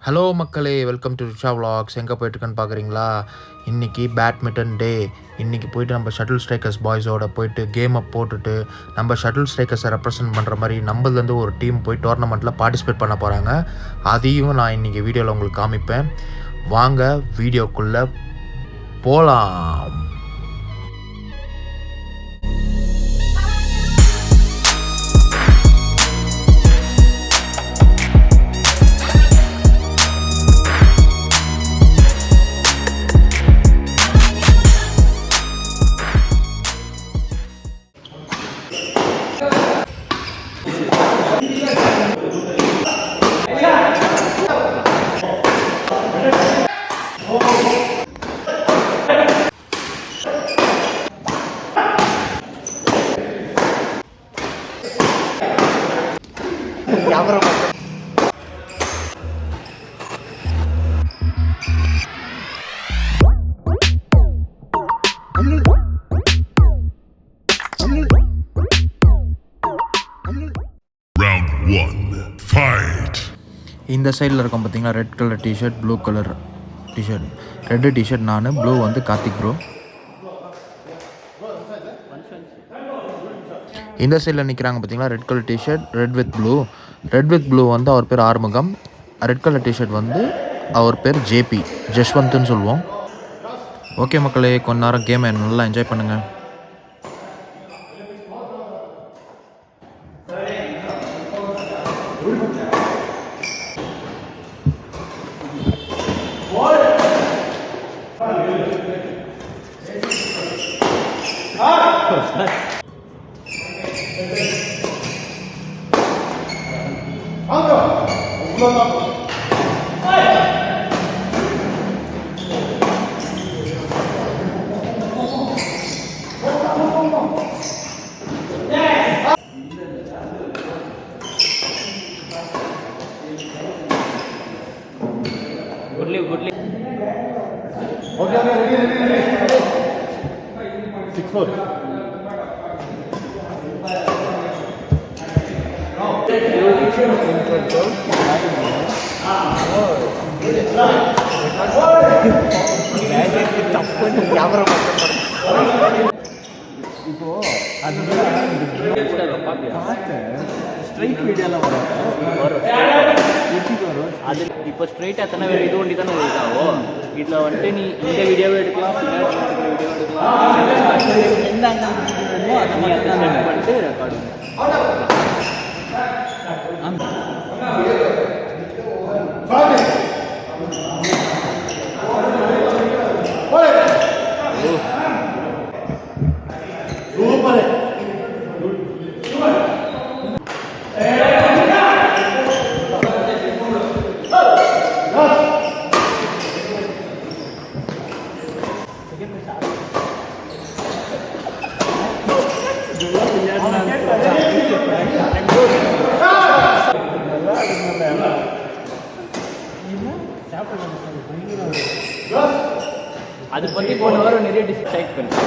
Hello மக்களே, welcome to Risha vlogs. எங்கே போயிட்டுருக்குன்னு பார்க்குறீங்களா? இன்றைக்கி பேட்மிண்டன் டே. இன்றைக்கி போயிட்டு நம்ம ஷட்டில் ஸ்ட்ரைக்கர்ஸ் பாய்ஸோட போயிட்டு கேமை போட்டுட்டு நம்ம ஷட்டில் ஸ்ட்ரைக்கர்ஸை ரெப்ரசன்ட் பண்ணுற மாதிரி நம்மளேருந்து ஒரு டீம் போய் டோர்னமெண்ட்டில் பார்ட்டிசிபேட் பண்ண போகிறாங்க. அதையும் நான் இன்றைக்கி வீடியோவில் உங்களுக்கு காமிப்பேன். வாங்க வீடியோக்குள்ளே போகலாம். இந்த சைடில் இருக்கும் பார்த்தீங்கன்னா red colour T-shirt, blue colour T-shirt. Red T-shirt நான், ப்ளூ வந்து கார்த்திக் ப்ரோ. இந்த சைடில் நிற்கிறாங்க பார்த்தீங்களா, red colour T-shirt red with blue. Red with blue வந்து அவர் பேர் ஆறுமுகம். ரெட் கலர் டிஷர்ட் வந்து அவர் பேர் ஜேபி, ஜஷ்வந்த்னு சொல்லுவோம். ஓகே மக்களே, கொஞ்ச நேரம் கேமை நல்லா என்ஜாய் பண்ணுங்கள். Okay, ready. 6-4. இப்போ ஸ்ட்ரைட் வீடியோல வரும் அது இப்போ ஸ்ட்ரைட்டாக எத்தனை பேர் இது ஒண்டி தானே இதாகும். இதில் வந்துட்டு நீ இந்த வீடியோவை எடுக்கலாம், வீடியோ எடுக்கலாம், எந்த ஆங்கிள் அதை மட்டும் பண்ணிட்டு ரெக்கார்டு. அது பற்றி போன வாரம் நிறைய டிசைட் பண்ணேன்.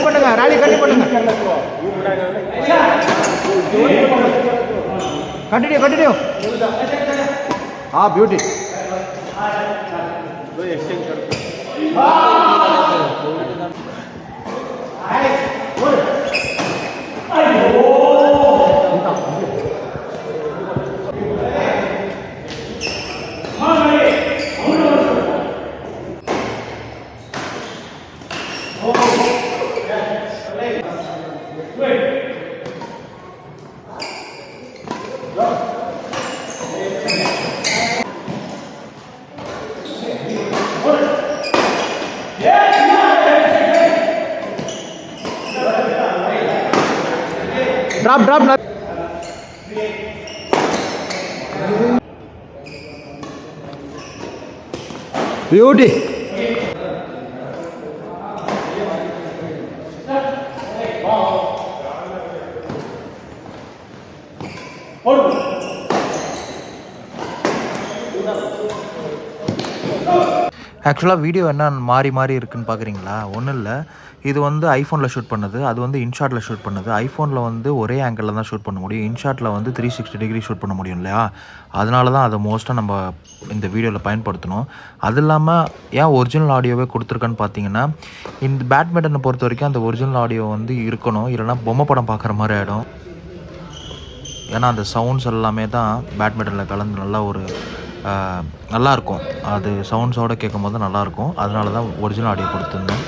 பண்ணுங்க ராலி பண்ணுங்க கண்டினியூ பியூட்டி drop beauty ஆக்சுவலாக வீடியோ என்ன மாறி இருக்குன்னு பார்க்குறீங்களா? ஒன்றும் இல்லை, இது வந்து ஐஃபோனில் ஷூட் பண்ணது, அது வந்து இன்ஷாட்டில் ஷூட் பண்ணது. ஐஃபோனில் வந்து ஒரே ஆங்கிளில் தான் ஷூட் பண்ண முடியும், இன்ஷாட்டில் வந்து 360 டிகிரி ஷூட் பண்ண முடியும் இல்லையா? அதனால தான் அதை மோஸ்ட்டாக நம்ம இந்த வீடியோவில் பயன்படுத்தணும். அது இல்லாமல் ஏன் ஒரிஜினல் ஆடியோவே கொடுத்துருக்கேன்னு பார்த்தீங்கன்னா, இந்த பேட்மிண்டனை பொறுத்த வரைக்கும் அந்த ஒரிஜினல் ஆடியோ வந்து இருக்கணும், இல்லைனா பொம்மை படம் பார்க்குற மாதிரி ஆகிடும். ஏன்னா அந்த சவுண்ட்ஸ் எல்லாமே தான் பேட்மிண்டனில் கலந்து நல்லாயிருக்கும். அது சவுண்ட்ஸோடு கேட்கும்போது நல்லாயிருக்கும். அதனால தான் ஒரிஜினல் ஆடியோ கொடுத்துருந்தேன்.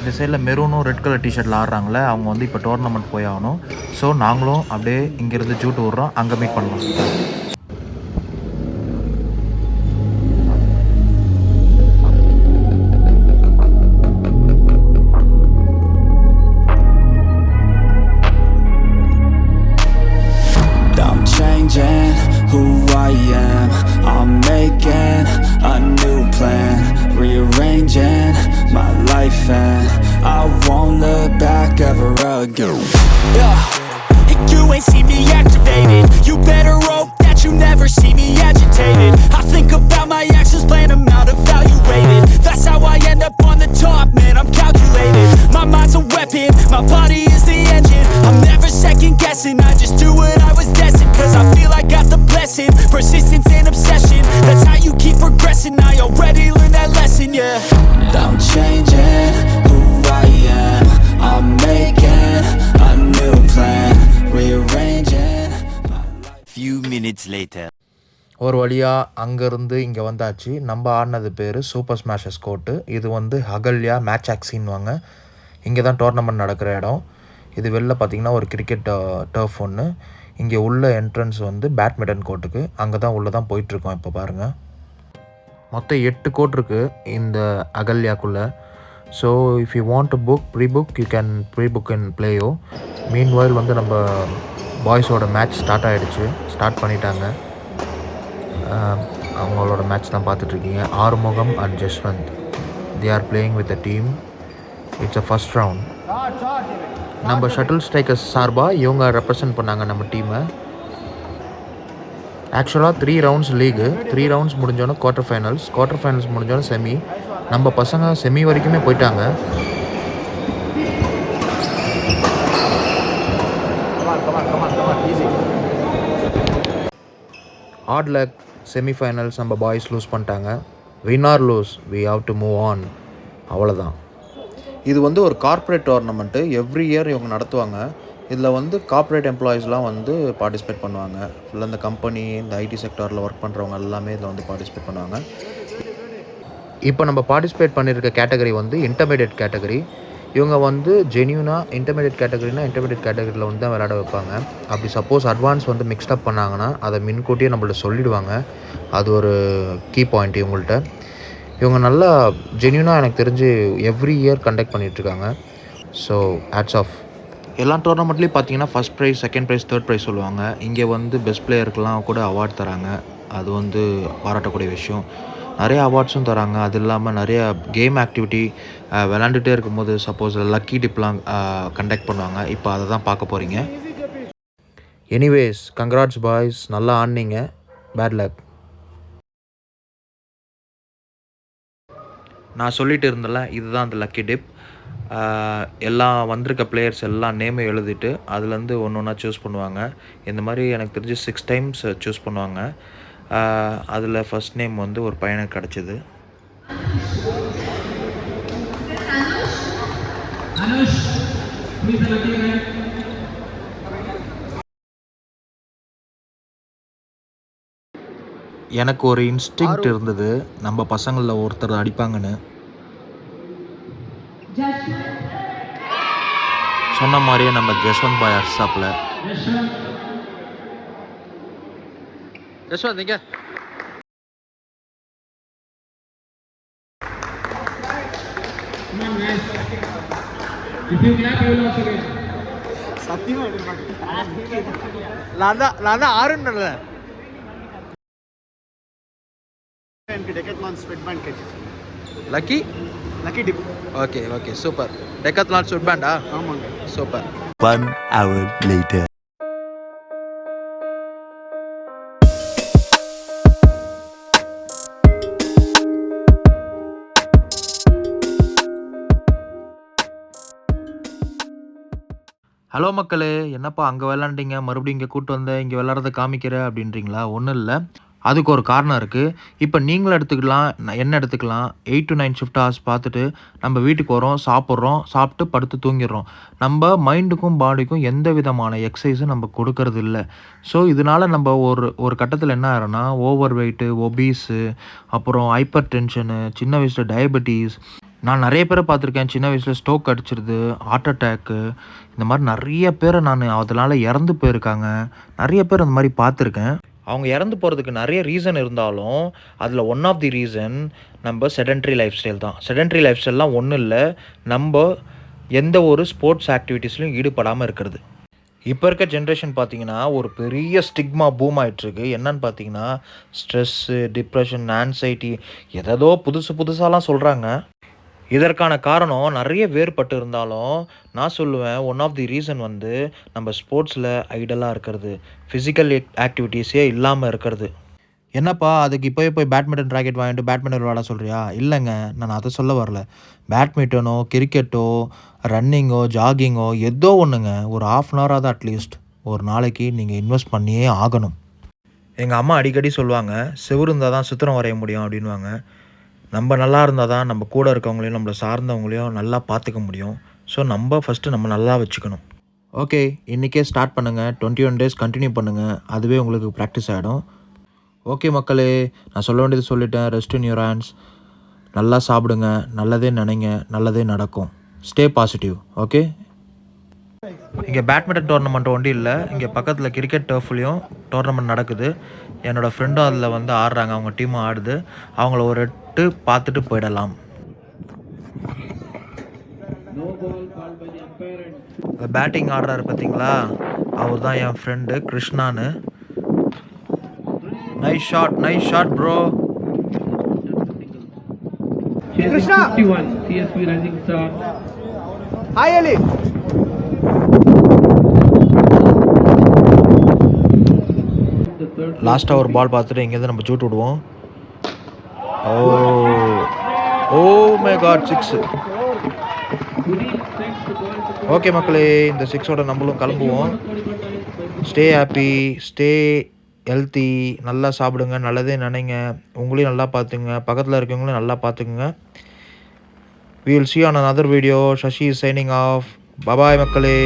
இந்த சைடில் மெரூனும் ரெட் கலர் டிஷர்ட்டில் ஆடுறாங்களே, அவங்க வந்து இப்போ டோர்னமெண்ட் போய் ஆகணும். ஸோ நாங்களும் அப்படியே இங்கேருந்து ஜூட்டு விட்றோம், அங்கே மீட் பண்ணலாம். Who I am, I'm making a new plan, rearranging my life and I won't look back ever again. You ain't see me activated, you better hope that you never see me agitated. I think about my actions, plan them out, evaluated. That's how I end up on the top, man, I'm calculated. My mind's a weapon, my body is the engine. I'm never second guessing, I just do what I was destined. Cause I feel I got the blessing, persistence and obsession. That's how you keep progressing, I already learned that lesson, yeah. I'm changing who I am, I'm making a new plan, rearranging my life. Few minutes later. ஒரு வழியாக அங்கேருந்து இங்கே வந்தாச்சு. நம்ம ஆடினது பேர் super smashes court. இது வந்து Ahalya match ஆக்சின்வாங்க. இங்கே தான் டோர்னமெண்ட் நடக்கிற இடம். இது வெளில பார்த்திங்கன்னா ஒரு கிரிக்கெட் டர்ஃப் ஒன்று. இங்கே உள்ள என்ட்ரன்ஸ் வந்து பேட்மிண்டன் கோர்ட்டுக்கு, அங்கே தான் உள்ளே தான் போயிட்டுருக்கோம். இப்போ பாருங்கள், மொத்தம் 8 கோர்ட் இருக்குது இந்த அகல்யாக்குள்ளே. So if you want to pre book in Playo. Meanwhile வந்து நம்ம பாய்ஸோட மேட்ச் ஸ்டார்ட் பண்ணிட்டாங்க. அவங்களோட மேட்ச் தான் பார்த்துட்ருக்கீங்க. Arumugam and Jaswanth, they are playing with a team. It's a first round. நம்ம ஷட்டில் ஸ்ட்ரைக்கர்ஸ் சார்பாக இவங்க ரெப்ரசன்ட் பண்ணாங்க நம்ம டீமை. ஆக்சுவலாக 3 ரவுண்ட்ஸ் லீகு, 3 ரவுண்ட்ஸ் முடிஞ்சோன்னே குவார்ட்டர் ஃபைனல்ஸ் முடிஞ்சோன்னே செமி. நம்ம பசங்க செமி வரைக்குமே போயிட்டாங்க. ஹார்ட் லக், செமிஃபைனல்ஸ் நம்ம பாய்ஸ் லூஸ் பண்ணிட்டாங்க. Win or lose, we have to move on. அவ்வளோதான். இது வந்து ஒரு கார்ப்பரேட் டோர்னமெண்ட்டு. எவ்ரி இயர் இவங்க நடத்துவாங்க. இதில் வந்து கார்ப்பரேட் எம்ப்ளாயீஸ்லாம் வந்து பார்ட்டிசிபேட் பண்ணுவாங்க. ஃபுல்லாக இந்த கம்பெனி, இந்த ஐடி செக்டாரில் ஒர்க் பண்ணுறவங்க எல்லாமே இதில் வந்து பார்ட்டிசிபேட் பண்ணுவாங்க. இப்போ நம்ம பார்ட்டிசிபேட் பண்ணியிருக்க கேட்டகரி வந்து இன்டர்மீடியட் கேட்டகரி. இவங்க வந்து ஜென்யூனாக இன்டர்மீடியட் கேட்டகரியில் வந்து தான் விளையாட வைப்பாங்க. அப்படி சப்போஸ் அட்வான்ஸ் வந்து மிக்ஸ்டப் பண்ணாங்கன்னா அதை முன்கூட்டியே நம்மள்ட்ட சொல்லிவிடுவாங்க. அது ஒரு கீ பாயிண்ட் இவங்கள்ட்ட. இவங்க நல்லா ஜென்யூனாக எனக்கு தெரிஞ்சு எவ்ரி இயர் கண்டக்ட் பண்ணிகிட்ருக்காங்க. So hats off. எல்லா டோர்னமெண்ட்லேயும் பார்த்தீங்கன்னா first prize, second prize, third prize சொல்லுவாங்க. இங்கே வந்து பெஸ்ட் பிளேயருக்கெலாம் கூட அவார்ட் தராங்க. அது வந்து பாராட்டக்கூடிய விஷயம். நிறைய அவார்ட்ஸும் தராங்க. அது இல்லாமல் நிறைய கேம் ஆக்டிவிட்டி விளாண்டுட்டே இருக்கும்போது சப்போஸ் லக்கி டிப்லாம் கண்டக்ட் பண்ணுவாங்க. இப்போ அதை தான் பார்க்க போகிறீங்க. எனிவேஸ், கங்க்ராட்ஸ் பாய்ஸ், நல்லா ஆடினீங்க. Bad luck. நான் சொல்லிட்டு இருந்தேன்ல, இதுதான் அந்த லக்கி டிப். எல்லாம் வந்திருக்க பிளேயர்ஸ் எல்லாம் நேமை எழுதிட்டு அதுலேருந்து ஒன்று ஒன்றா சூஸ் பண்ணுவாங்க. இந்த மாதிரி எனக்கு தெரிஞ்சு 6 டைம்ஸ் சூஸ் பண்ணுவாங்க. அதில் ஃபஸ்ட் நேம் வந்து ஒரு பையனுக்கு கிடச்சிது. எனக்கு ஒரு இன்ஸ்டிங்க்ட் இருந்தது, நம்ம பசங்களில் ஒருத்தர் அடிப்பாங்கன்னு. சொன்ன மாதிரியே நம்ம ஜஸ்வந்த் பாய் அடிச்சாப்ல. யஷ்வந்த் இங்க சத்தியமா நான் தான் ஆறுன்னு எனக்கு டெக்கத்லான் ஸ்வெட் பேண்ட் கிடைச்சிச்சு. Lucky dip. Okay super. Decathlon sweat பேண்டா? ஆமாங்க, சூப்பர். 1 hour later. ஹலோ மக்களே, என்னப்பா அங்கே விளாண்டிங்க, மறுபடியும் இங்கே கூப்பிட்டு வந்தேன், இங்கே விளாட்றத காமிக்கிற அப்படின்றீங்களா? ஒன்றும் இல்லை, அதுக்கு ஒரு காரணம் இருக்குது. இப்போ நீங்களும் எடுத்துக்கலாம், என்ன எடுத்துக்கலாம். 8 to 9 ஷிஃப்ட் ஹவர்ஸ் பார்த்துட்டு நம்ம வீட்டுக்கு வரோம், சாப்பிட்டு படுத்து தூங்கிடுறோம். நம்ம மைண்டுக்கும் பாடிக்கும் எந்த விதமான எக்ஸசைஸும் நம்ம கொடுக்கறது இல்லை. ஸோ இதனால் நம்ம ஒரு கட்டத்தில் என்ன ஆகிறோன்னா, ஓவர் வெயிட்டு, ஒபீஸு, அப்புறம் ஹைப்பர் டென்ஷனு, சின்ன வயசில் டயபெட்டிஸ். நான் நிறைய பேரை பார்த்துருக்கேன், சின்ன வயசில் ஸ்ட்ரோக் அடிச்சிருது, ஹார்ட் அட்டாக்கு, இந்த மாதிரி நிறைய பேரை நான் அதனால் இறந்து போயிருக்காங்க. நிறைய பேர் அந்த மாதிரி பார்த்துருக்கேன். அவங்க இறந்து போகிறதுக்கு நிறைய ரீசன் இருந்தாலும் அதில் ஒன் ஆஃப் தி ரீசன் நம்ம செடென்ட்ரி லைஃப் ஸ்டைல் தான். செடென்ட்ரி லைஃப் ஸ்டைல்லாம் ஒன்றும் இல்லை, நம்ம எந்த ஒரு ஸ்போர்ட்ஸ் ஆக்டிவிட்டீஸ்லையும் ஈடுபடாமல் இருக்கிறது. இப்போ இருக்க ஜென்ரேஷன் பார்த்திங்கன்னா ஒரு பெரிய ஸ்டிக்மா பூம் ஆகிட்டுருக்கு. என்னன்னு பார்த்தீங்கன்னா ஸ்ட்ரெஸ்ஸு, டிப்ரெஷன், ஆன்சைட்டி, ஏதோ புதுசாலாம் சொல்கிறாங்க. இதற்கான காரணம் நிறைய வேறுபட்டு இருந்தாலும் நான் சொல்லுவேன், ஒன் ஆஃப் தி ரீசன் வந்து நம்ம ஸ்போர்ட்ஸில் ஐடலாக இருக்கிறது, ஃபிசிக்கல் ஆக்டிவிட்டீஸே இல்லாமல் இருக்கிறது. என்னப்பா அதுக்கு இப்போ போய் பேட்மிண்டன் ராக்கெட் வாங்கிட்டு பேட்மிண்டன் விளாட சொல்கிறியா? இல்லைங்க, நான் அதை சொல்ல வரல. பேட்மிண்டனோ, கிரிக்கெட்டோ, ரன்னிங்கோ, ஜாகிங்கோ, ஏதோ ஒன்றுங்க, ஒரு 1/2 hour தான் அட்லீஸ்ட் ஒரு நாளைக்கு நீங்கள் இன்வெஸ்ட் பண்ணியே ஆகணும். எங்கள் அம்மா அடிக்கடி சொல்லுவாங்க, செவுரு இருந்தால் தான் சித்திரம் வரைய முடியும் அப்படின்வாங்க. நம்ம நல்லா இருந்தால் தான் நம்ம கூட இருக்கவங்களையும் நம்மளை சார்ந்தவங்களையும் நல்லா பார்த்துக்க முடியும். ஸோ நம்ம ஃபஸ்ட்டு நம்ம நல்லா வச்சுக்கணும். ஓகே, இன்றைக்கே ஸ்டார்ட் பண்ணுங்கள். 21 days கண்டினியூ பண்ணுங்கள். அதுவே உங்களுக்கு ப்ராக்டிஸ் ஆகிடும். ஓகே மக்களே, நான் சொல்ல வேண்டியது சொல்லிட்டேன். Rest in your hands. நல்லா சாப்பிடுங்க, நல்லதே நினைங்க, நல்லதே நடக்கும். Stay positive. ஓகே. இங்கே பேட்மிண்டன் டோர்னமெண்ட் ஒன்றும் இல்லை, இங்கே பக்கத்தில் கிரிக்கெட் டர்ஃப்லேயும் டோர்னமெண்ட் நடக்குது. என்னோடய ஃப்ரெண்டும் அதில் வந்து ஆடுறாங்க, அவங்க டீமும் ஆடுது. அவங்கள ஒரு எட்டு பார்த்துட்டு போயிடலாம். பேட்டிங் ஆடுறாரு பார்த்தீங்களா, அவர் தான் என் ஃப்ரெண்டு கிருஷ்ணான்னு. Nice shot bro. Krishna 51 CSP Rising Star. Hi Ali. லாஸ்ட்டாக ஒரு பால் பார்த்துட்டு இங்கேருந்து நம்ம ஜூட் விடுவோம். Oh my God 6. ஓகே மக்களே, இந்த 6ஓட நம்மளும் கிளம்புவோம். ஸ்டே ஹாப்பி, ஸ்டே ஹெல்த்தி, நல்லா சாப்பிடுங்க, நல்லதே நினைங்க, உங்களையும் நல்லா பார்த்துங்க, பக்கத்தில் இருக்கவங்களையும் நல்லா பார்த்துக்குங்க. We will see you on another video. Shashi is signing off. Bye bye மக்களே.